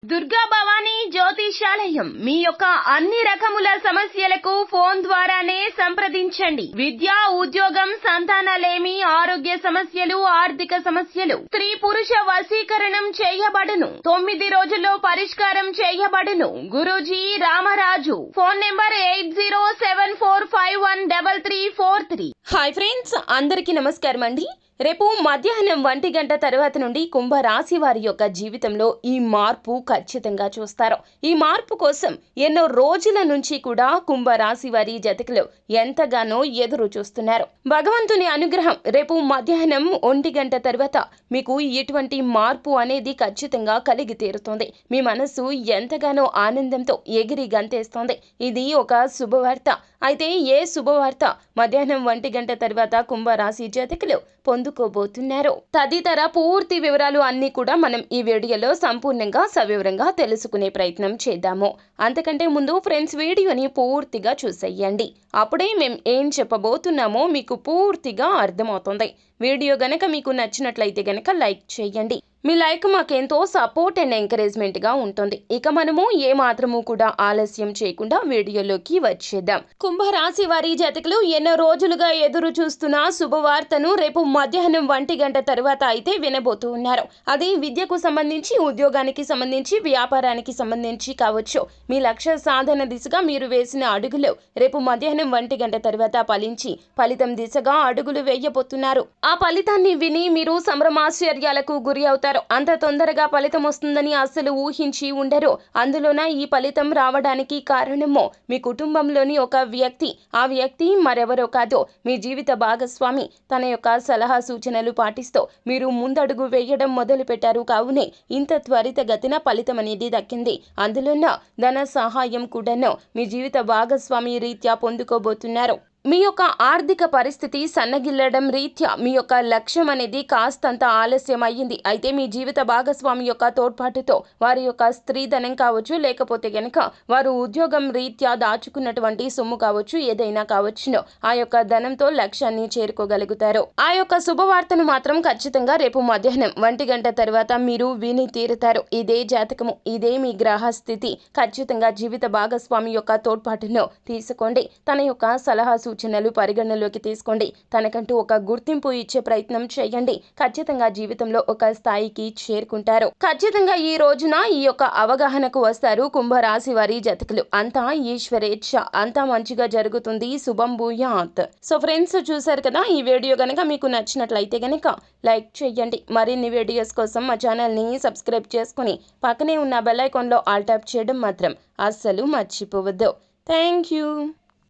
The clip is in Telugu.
దుర్గా భవానీ జ్యోతిషాలయం మీ యొక్క అన్ని రకముల సమస్యలకు ఫోన్ ద్వారానే సంప్రదించండి. విద్య, ఉద్యోగం, సంతానలేమి, ఆరోగ్య సమస్యలు, ఆర్థిక సమస్యలు, స్త్రీ పురుష వశీకరణం చేయబడును. 9 రోజుల్లో పరిష్కారం చేయబడును. Guruji Ramaraju. Phone number 8074513343. Hi friends, అందరికీ నమస్కారం అండి. రేపు మధ్యాహ్నం 1 గంట తర్వాత నుండి కుంభరాశి వారి యొక్క జీవితంలో ఈ మార్పు ఖచ్చితంగా చూస్తారు. ఈ మార్పు కోసం ఎన్నో రోజుల నుంచి కూడా కుంభరాశి వారి జాతకులు ఎంతగానో ఎదురు చూస్తున్నారు. భగవంతుని అనుగ్రహం రేపు మధ్యాహ్నం 1 గంట తర్వాత మీకు ఇటువంటి మార్పు అనేది ఖచ్చితంగా కలిగి తీరుతుంది. మీ మనసు ఎంతగానో ఆనందంతో ఎగిరి గంతేస్తోంది. ఇది ఒక శుభవార్త. అయితే ఏ శుభవార్త మధ్యాహ్నం 1 గంట తర్వాత కుంభరాశి జాతకులు పొందుకోబోతున్నారు, తదితర పూర్తి వివరాలు అన్ని కూడా మనం ఈ వీడియోలో సంపూర్ణంగా సవివరంగా తెలుసుకునే ప్రయత్నం చేద్దాము. అంతకంటే ముందు ఫ్రెండ్స్, వీడియోని పూర్తిగా చూసేయండి. అప్పుడే మేము ఏం చెప్పబోతున్నామో మీకు పూర్తిగా అర్థమవుతుంది. వీడియో గనక మీకు నచ్చినట్లయితే గనక లైక్ చేయండి. మీ లైక్ మాకెంతో సపోర్ట్ అండ్ ఎంకరేజ్మెంట్ గా ఉంటుంది. ఇక మనము ఏ మాత్రము కూడా ఆలస్యం చేయకుండా వీడియోలోకి వచ్చేద్దాం. కుంభరాశి వారి జాతకులు ఎన్నో రోజులుగా ఎదురు చూస్తున్న శుభవార్తను రేపు మధ్యాహ్నం 1 గంట తర్వాత అయితే వినబోతూ ఉన్నారు. అది విద్యకు సంబంధించి, ఉద్యోగానికి సంబంధించి, వ్యాపారానికి సంబంధించి కావచ్చు. మీ లక్ష్య సాధన దిశగా మీరు వేసిన అడుగులు రేపు మధ్యాహ్నం 1 గంట తర్వాత ఫలించి ఫలితం దిశగా అడుగులు వేయబోతున్నారు. ఆ ఫలితాన్ని విని మీరు సంభ్రమాశ్చర్యాలకు గురి అవుతారు. అంత తొందరగా ఫలితం వస్తుందని అస్సలు ఊహించి ఉండరు. అందులోన ఈ ఫలితం రావడానికి కారణమో మీ కుటుంబంలోని ఒక వ్యక్తి. ఆ వ్యక్తి మరెవరో కాదు, మీ జీవిత భాగస్వామి. తన యొక్క సలహా సూచనలు పాటిస్తూ మీరు ముందడుగు వేయడం మొదలు పెట్టారు. కావునే ఇంత త్వరితగతిన ఫలితం అనేది దక్కింది. అందులోన ధన సహాయం కూడాను మీ జీవిత భాగస్వామి రీత్యా పొందుకోబోతున్నారు. మీ యొక్క ఆర్థిక పరిస్థితి సన్నగిల్లడం రీత్యా మీ యొక్క లక్ష్యం అనేది కాస్తంత ఆలస్యం అయ్యింది. అయితే మీ జీవిత భాగస్వామి యొక్క తోడ్పాటుతో వారి యొక్క స్త్రీధనం కావచ్చు, లేకపోతే గనక వారు ఉద్యోగం రీత్యా దాచుకున్నటువంటి సొమ్ము కావచ్చు, ఏదైనా కావచ్చును, ఆ యొక్క ధనంతో లక్ష్యాన్ని చేరుకోగలుగుతారు. ఆ యొక్క శుభవార్తను మాత్రం ఖచ్చితంగా రేపు మధ్యాహ్నం 1 గంట తర్వాత మీరు విని తీరుతారు. ఇదే జాతకము, ఇదే మీ గ్రహ స్థితి. ఖచ్చితంగా జీవిత భాగస్వామి యొక్క తోడ్పాటును తీసుకోండి. తన యొక్క సలహా సూచనలు పరిగణలోకి తీసుకోండి. తనకంటూ ఒక గుర్తింపు ఇచ్చే ప్రయత్నం చేయండి. ఖచ్చితంగా జీవితంలో ఒక స్థాయికి చేరుకుంటారు. ఖచ్చితంగా ఈ రోజున ఈ యొక్క అవగాహనకు వస్తారు కుంభరాశి వారి జాతకులు. అంతా ఈశ్వరేచ్ఛ, అంతా మంచిగా జరుగుతుంది. శుభం భూయాత్. సో ఫ్రెండ్స్, చూసారు కదా, ఈ వీడియో గనక మీకు నచ్చినట్లయితే గనక లైక్ చేయండి. మరిన్ని వీడియోస్ కోసం మా ఛానల్ని సబ్స్క్రైబ్ చేసుకుని పక్కనే ఉన్న బెల్ ఐకాన్లో ఆల్ ట్యాప్ చేయడం మాత్రం అస్సలు మర్చిపోవద్దు. Thank you.